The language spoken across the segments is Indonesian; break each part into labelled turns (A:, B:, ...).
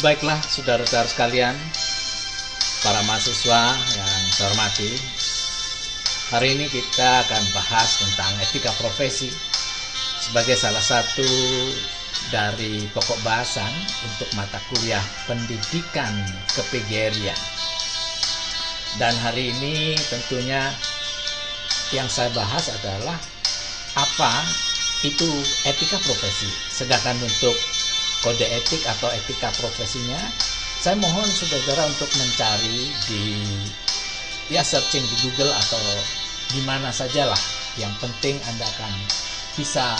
A: Baiklah saudara-saudara sekalian, para mahasiswa yang saya hormati, hari ini kita akan bahas tentang etika profesi sebagai salah satu dari pokok bahasan untuk mata kuliah pendidikan ke-PGRI-an. Dan hari ini tentunya yang saya bahas adalah apa itu etika profesi. Sedangkan untuk kode etik atau etika profesinya, saya mohon saudara-saudara untuk mencari searching di Google atau di mana sajalah. Yang penting Anda akan bisa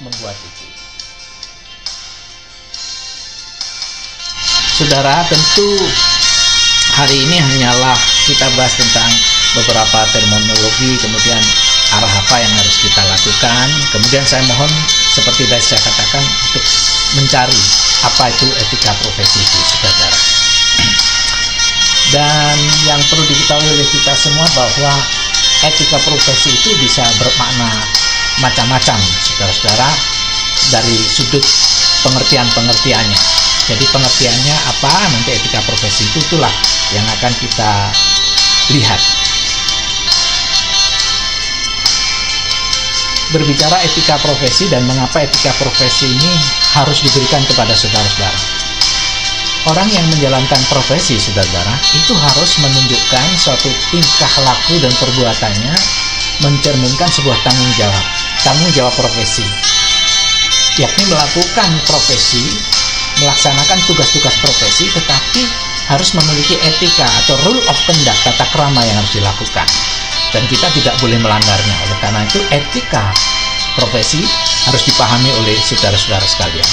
A: membuat itu. Saudara, tentu hari ini hanyalah kita bahas tentang beberapa terminologi, kemudian arah apa yang harus kita lakukan. Kemudian saya mohon, seperti tadi saya katakan, untuk mencari apa itu etika profesi itu, saudara. Dan yang perlu diketahui oleh kita semua bahwa etika profesi itu bisa bermakna macam-macam, saudara-saudara, dari sudut pengertiannya. Jadi pengertiannya apa, nanti etika profesi itu, itulah yang akan kita lihat. Berbicara etika profesi dan mengapa etika profesi ini harus diberikan kepada saudara-saudara. Orang yang menjalankan profesi, saudara-saudara, itu harus menunjukkan suatu tingkah laku dan perbuatannya mencerminkan sebuah tanggung jawab profesi, yakni melakukan profesi, melaksanakan tugas-tugas profesi, tetapi harus memiliki etika atau rule of conduct, tata krama yang harus dilakukan. Dan kita tidak boleh melanggarnya. Oleh karena itu, etika profesi harus dipahami oleh saudara-saudara sekalian.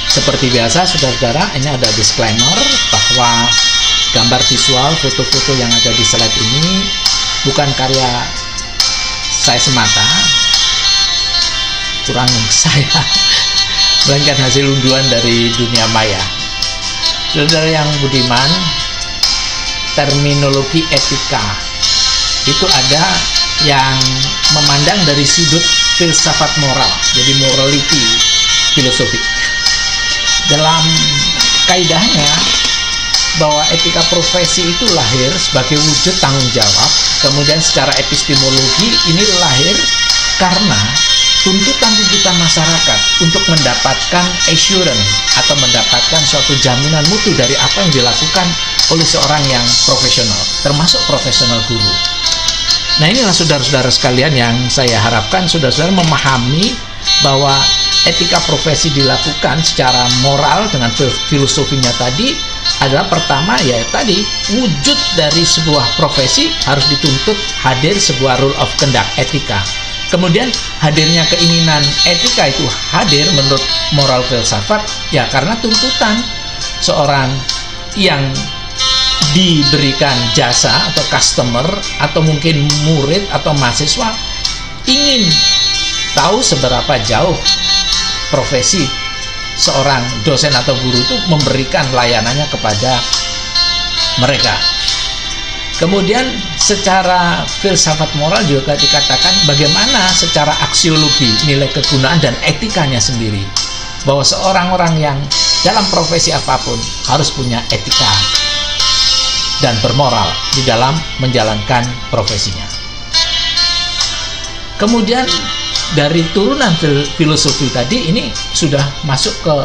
A: Seperti biasa, saudara-saudara, ini ada disclaimer bahwa gambar visual, foto-foto yang ada di slide ini bukan karya saya semata, kurang saya, melainkan hasil unduan dari dunia maya. Saudara yang budiman, terminologi etika itu ada yang memandang dari sudut filsafat moral, jadi morality filosofik. Dalam kaidahnya, bahwa etika profesi itu lahir sebagai wujud tanggung jawab, kemudian secara epistemologi ini lahir karena tuntutan-tuntutan masyarakat untuk mendapatkan assurance atau mendapatkan suatu jaminan mutu dari apa yang dilakukan oleh seorang yang profesional, termasuk profesional guru. Nah, inilah saudara-saudara sekalian yang saya harapkan saudara-saudara memahami bahwa etika profesi dilakukan secara moral dengan filosofinya tadi adalah pertama, ya tadi, wujud dari sebuah profesi harus dituntut hadir sebuah rule of conduct, etika. Kemudian hadirnya keinginan etika itu hadir menurut moral filsafat, ya karena tuntutan seorang yang diberikan jasa atau customer atau mungkin murid atau mahasiswa ingin tahu seberapa jauh profesi seorang dosen atau guru itu memberikan layanannya kepada mereka. Kemudian secara filsafat moral juga dikatakan bagaimana secara aksiologi nilai kegunaan dan etikanya sendiri, bahwa seorang orang yang dalam profesi apapun harus punya etika dan bermoral di dalam menjalankan profesinya. Kemudian dari turunan filosofi tadi ini sudah masuk ke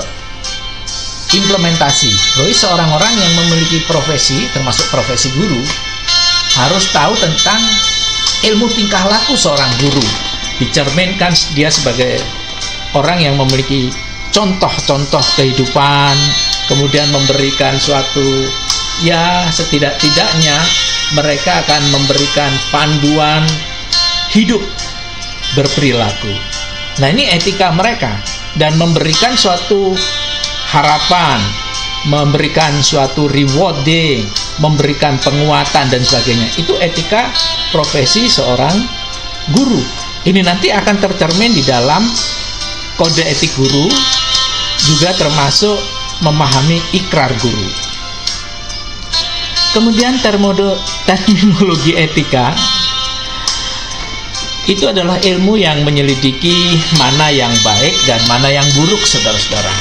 A: implementasi. Jadi seorang orang yang memiliki profesi, termasuk profesi guru, harus tahu tentang ilmu tingkah laku seorang guru. Dicerminkan dia sebagai orang yang memiliki contoh-contoh kehidupan, kemudian memberikan suatu, ya setidak-tidaknya mereka akan memberikan panduan hidup berperilaku. Nah, ini etika mereka, dan memberikan suatu harapan, memberikan suatu rewarding, memberikan penguatan dan sebagainya. Itu etika profesi seorang guru. Ini nanti akan tercermin di dalam kode etik guru, juga termasuk memahami ikrar guru. Kemudian terminologi etika itu adalah ilmu yang menyelidiki mana yang baik dan mana yang buruk, saudara-saudara.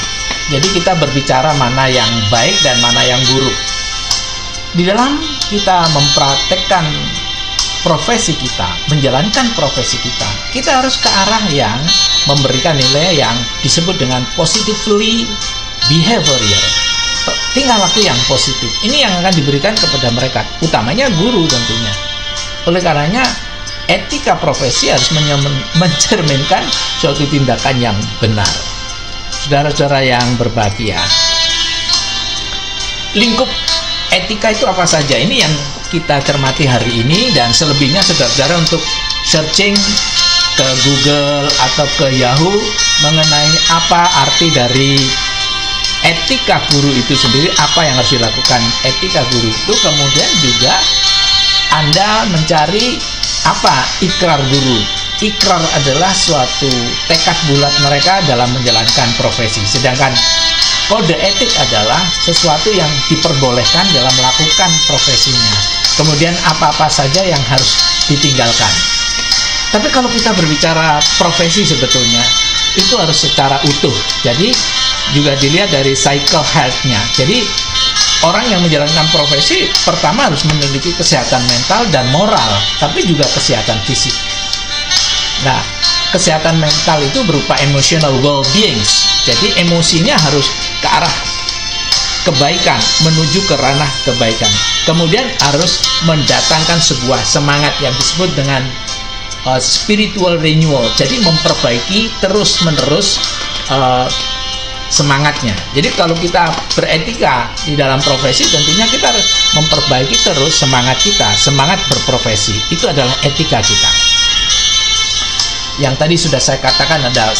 A: Jadi kita berbicara mana yang baik dan mana yang buruk. Di dalam kita mempraktekkan profesi kita, menjalankan profesi kita harus ke arah yang memberikan nilai yang disebut dengan positively behavioral. Tingkah laku yang positif. Ini yang akan diberikan kepada mereka, utamanya guru tentunya. Oleh karenanya, etika profesi harus mencerminkan suatu tindakan yang benar. Saudara-saudara yang berbahagia, lingkup etika itu apa saja? Ini yang kita cermati hari ini, dan selebihnya saudara-saudara untuk searching ke Google atau ke Yahoo mengenai apa arti dari etika guru itu sendiri, apa yang harus dilakukan etika guru itu. Kemudian juga Anda mencari apa ikrar guru. Ikrar adalah suatu tekad bulat mereka dalam menjalankan profesi, sedangkan kode etik adalah sesuatu yang diperbolehkan dalam melakukan profesinya. Kemudian apa-apa saja yang harus ditinggalkan. Tapi kalau kita berbicara profesi, sebetulnya itu harus secara utuh. Jadi juga dilihat dari cycle health-nya. Jadi orang yang menjalankan profesi pertama harus memiliki kesehatan mental dan moral, tapi juga kesehatan fisik. Nah, kesehatan mental itu berupa emotional well-beings. Jadi emosinya harus ke arah kebaikan, menuju ke ranah kebaikan. Kemudian harus mendatangkan sebuah semangat yang disebut dengan spiritual renewal. Jadi memperbaiki terus-menerus semangatnya. Jadi kalau kita beretika di dalam profesi, tentunya kita harus memperbaiki terus semangat kita, semangat berprofesi. Itu adalah etika kita. Yang tadi sudah saya katakan ada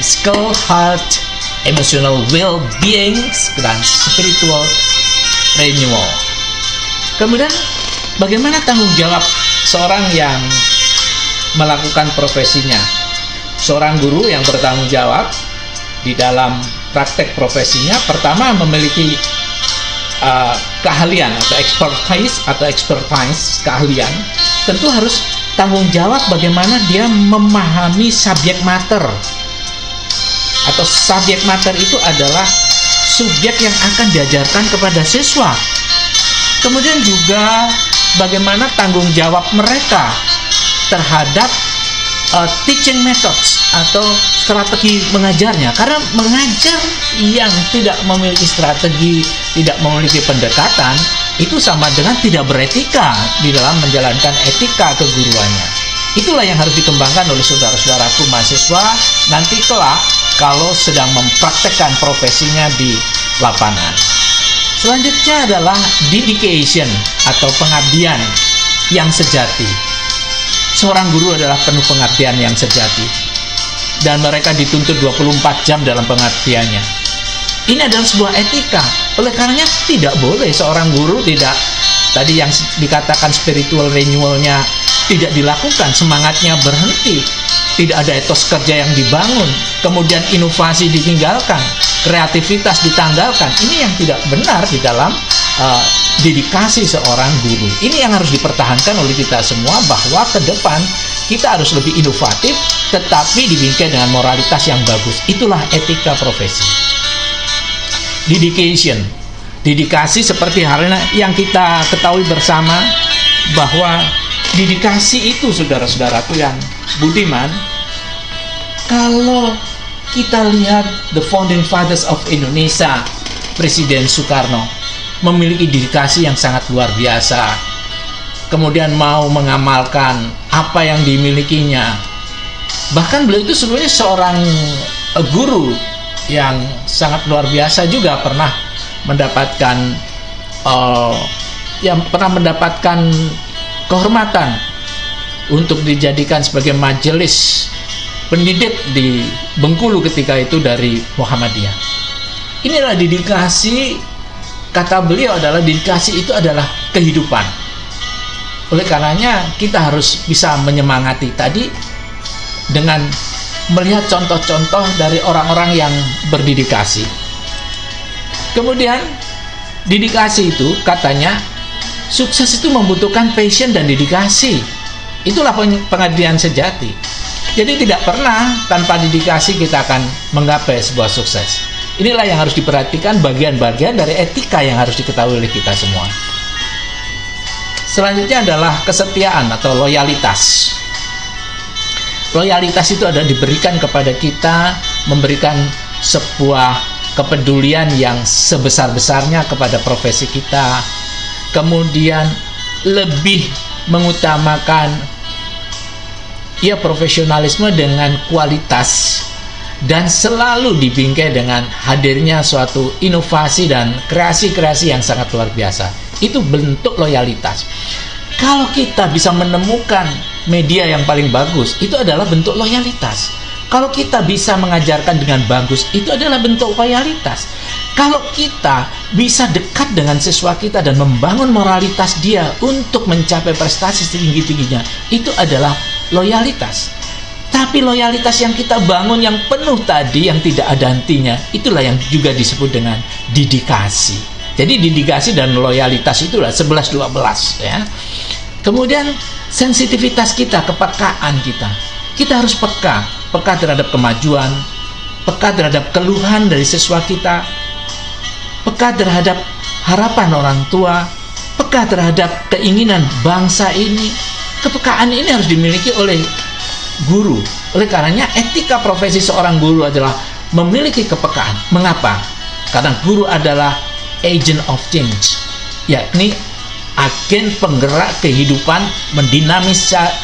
A: skill, heart, emotional well-being, dan spiritual renewal. Kemudian bagaimana tanggung jawab seorang yang melakukan profesinya? Seorang guru yang bertanggung jawab di dalam praktek profesinya, pertama memiliki keahlian atau expertise keahlian. Tentu harus tanggung jawab bagaimana dia memahami subjek mater. Atau subjek mater itu adalah subjek yang akan diajarkan kepada siswa. Kemudian juga bagaimana tanggung jawab mereka terhadap teaching methods atau strategi mengajarnya. Karena mengajar yang tidak memiliki strategi, tidak memiliki pendekatan, itu sama dengan tidak beretika di dalam menjalankan etika keguruannya. Itulah yang harus dikembangkan oleh saudara-saudaraku mahasiswa nanti kelak kalau sedang mempraktekkan profesinya di lapangan. Selanjutnya adalah dedication atau pengabdian yang sejati. Seorang guru adalah penuh pengabdian yang sejati, dan mereka dituntut 24 jam dalam pengabdiannya. Ini adalah sebuah etika. Oleh karenanya tidak boleh seorang guru tidak, tadi yang dikatakan spiritual renewal-nya tidak dilakukan, semangatnya berhenti, tidak ada etos kerja yang dibangun, kemudian inovasi ditinggalkan, kreativitas ditanggalkan. Ini yang tidak benar di dalam dedikasi seorang guru. Ini yang harus dipertahankan oleh kita semua, bahwa ke depan kita harus lebih inovatif tetapi dibingkai dengan moralitas yang bagus. Itulah etika profesi. Dedication, dedikasi seperti halnya yang kita ketahui bersama, bahwa dedikasi itu, saudara-saudaraku yang budiman, kalau kita lihat the founding fathers of Indonesia, Presiden Soekarno memiliki dedikasi yang sangat luar biasa. Kemudian mau mengamalkan apa yang dimilikinya. Bahkan beliau itu sebenarnya seorang guru yang sangat luar biasa, juga pernah mendapatkan kehormatan untuk dijadikan sebagai majelis pendidik di Bengkulu ketika itu dari Muhammadiyah. Inilah dedikasi, kata beliau adalah dedikasi itu adalah kehidupan. Oleh karenanya kita harus bisa menyemangati tadi dengan melihat contoh-contoh dari orang-orang yang berdedikasi. Kemudian dedikasi itu katanya sukses itu membutuhkan passion dan dedikasi. Itulah pengabdian sejati. Jadi tidak pernah tanpa dedikasi kita akan menggapai sebuah sukses. Inilah yang harus diperhatikan, bagian-bagian dari etika yang harus diketahui oleh kita semua. Selanjutnya adalah kesetiaan atau loyalitas. Loyalitas itu adalah diberikan kepada kita, memberikan sebuah kepedulian yang sebesar-besarnya kepada profesi kita, kemudian lebih mengutamakan profesionalisme dengan kualitas, dan selalu dibingkai dengan hadirnya suatu inovasi dan kreasi-kreasi yang sangat luar biasa. Itu bentuk loyalitas. Kalau kita bisa menemukan media yang paling bagus, itu adalah bentuk loyalitas. Kalau kita bisa mengajarkan dengan bagus, itu adalah bentuk loyalitas. Kalau kita bisa dekat dengan siswa kita dan membangun moralitas dia untuk mencapai prestasi setinggi-tingginya, itu adalah loyalitas. Tapi loyalitas yang kita bangun yang penuh tadi, yang tidak ada hentinya, itulah yang juga disebut dengan didikasi. Jadi didikasi dan loyalitas itulah 11-12 ya. Kemudian sensitivitas kita, kepekaan kita. Kita harus peka terhadap kemajuan, peka terhadap keluhan dari siswa kita, peka terhadap harapan orang tua, peka terhadap keinginan bangsa ini. Kepekaan ini harus dimiliki oleh guru. Oleh karenanya etika profesi seorang guru adalah memiliki kepekaan. Mengapa? Karena guru adalah agent of change, yakni agen penggerak kehidupan,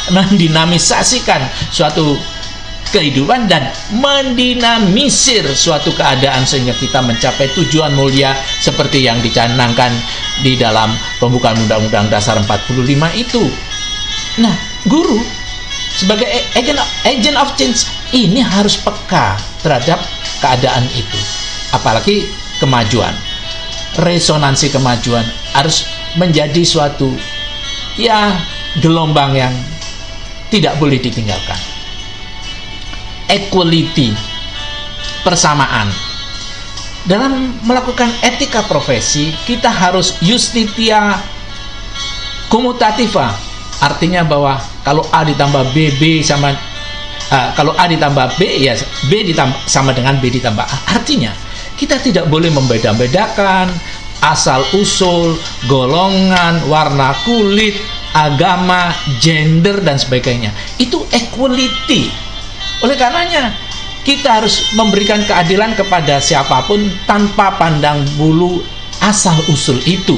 A: mendinamisasikan suatu kehidupan dan mendinamisir suatu keadaan sehingga kita mencapai tujuan mulia seperti yang dicanangkan di dalam pembukaan Undang-Undang Dasar 45 itu. Nah, guru sebagai agent of change ini harus peka terhadap keadaan itu. Apalagi kemajuan, resonansi kemajuan harus menjadi suatu gelombang yang tidak boleh ditinggalkan. Equality, persamaan. Dalam melakukan etika profesi, kita harus justitia commutativa. Artinya bahwa kalau A ditambah B, kalau A ditambah B, ya B sama dengan B ditambah A. Artinya kita tidak boleh membeda-bedakan asal-usul, golongan, warna kulit, agama, gender, dan sebagainya. Itu equality. Oleh karenanya kita harus memberikan keadilan kepada siapapun tanpa pandang bulu asal-usul itu.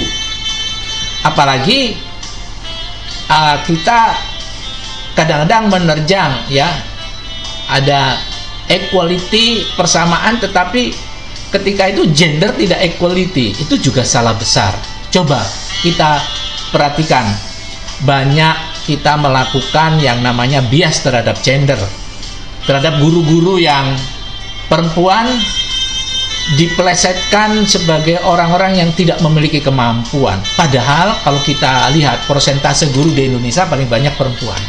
A: Apalagi kita kadang-kadang menerjang ada equality, persamaan, tetapi ketika itu gender tidak equality, itu juga salah besar. Coba kita perhatikan, banyak kita melakukan yang namanya bias terhadap gender, terhadap guru-guru yang perempuan dipelesetkan sebagai orang-orang yang tidak memiliki kemampuan. Padahal kalau kita lihat persentase guru di Indonesia paling banyak perempuan.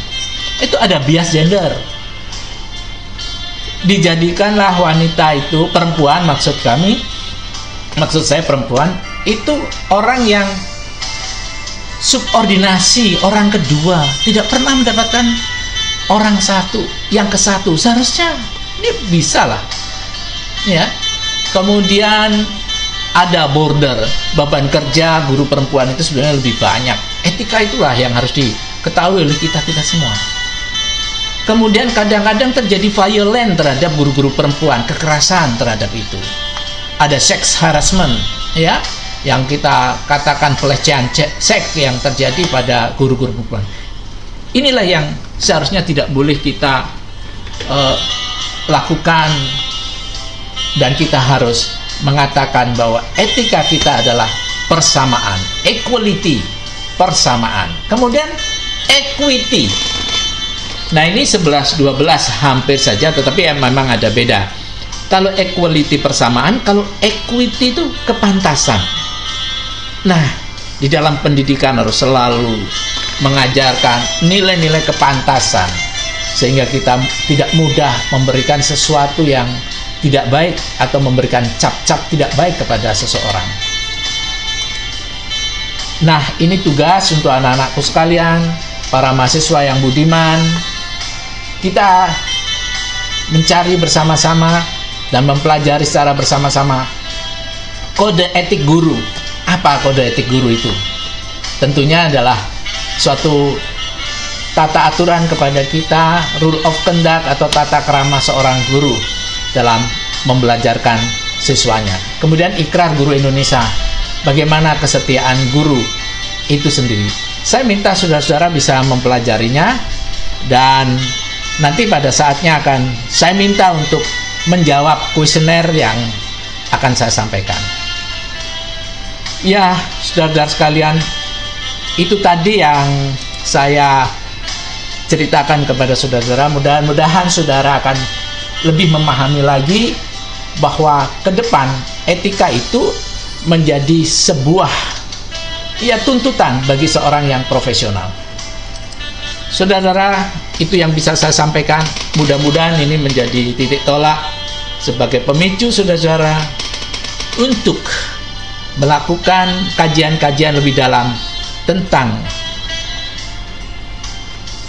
A: Itu ada bias gender. Dijadikanlah wanita itu, perempuan maksud saya perempuan, itu orang yang subordinasi, orang kedua, tidak pernah mendapatkan orang satu, yang ke satu. Seharusnya ini bisa lah ya. Kemudian ada border, beban kerja guru perempuan itu sebenarnya lebih banyak. Etika itulah yang harus diketahui oleh kita semua. Kemudian kadang-kadang terjadi violent terhadap guru-guru perempuan, kekerasan terhadap itu. Ada sex harassment ya, yang kita katakan pelecehan seks yang terjadi pada guru-guru perempuan. Inilah yang seharusnya tidak boleh kita lakukan. Dan kita harus mengatakan bahwa etika kita adalah persamaan, equality, persamaan. Kemudian equity. Nah, ini 11-12 hampir saja, tetapi memang ada beda. Kalau equality persamaan, kalau equity itu kepantasan. Nah, di dalam pendidikan harus selalu mengajarkan nilai-nilai kepantasan, sehingga kita tidak mudah memberikan sesuatu yang tidak baik atau memberikan cap-cap tidak baik kepada seseorang. Nah, ini tugas untuk anak-anakku sekalian, para mahasiswa yang budiman. Kita mencari bersama-sama dan mempelajari secara bersama-sama kode etik guru. Apa kode etik guru itu? Tentunya adalah suatu tata aturan kepada kita, rule of conduct atau tata krama seorang guru dalam membelajarkan siswanya. Kemudian ikrar guru Indonesia, bagaimana kesetiaan guru itu sendiri. Saya minta saudara-saudara bisa mempelajarinya, dan nanti pada saatnya akan saya minta untuk menjawab kuesioner yang akan saya sampaikan. Ya, saudara-saudara sekalian, itu tadi yang saya ceritakan kepada saudara-saudara. Mudah-mudahan saudara akan lebih memahami lagi bahwa ke depan etika itu menjadi sebuah tuntutan bagi seorang yang profesional. Saudara-saudara, itu yang bisa saya sampaikan. Mudah-mudahan ini menjadi titik tolak sebagai pemicu saudara-saudara untuk melakukan kajian-kajian lebih dalam tentang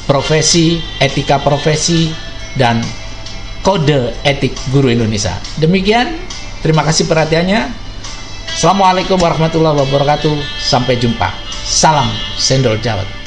A: profesi, etika profesi, dan kode etik guru Indonesia. Demikian, terima kasih perhatiannya. Assalamualaikum warahmatullahi wabarakatuh. Sampai jumpa. Salam Sendol Jawat.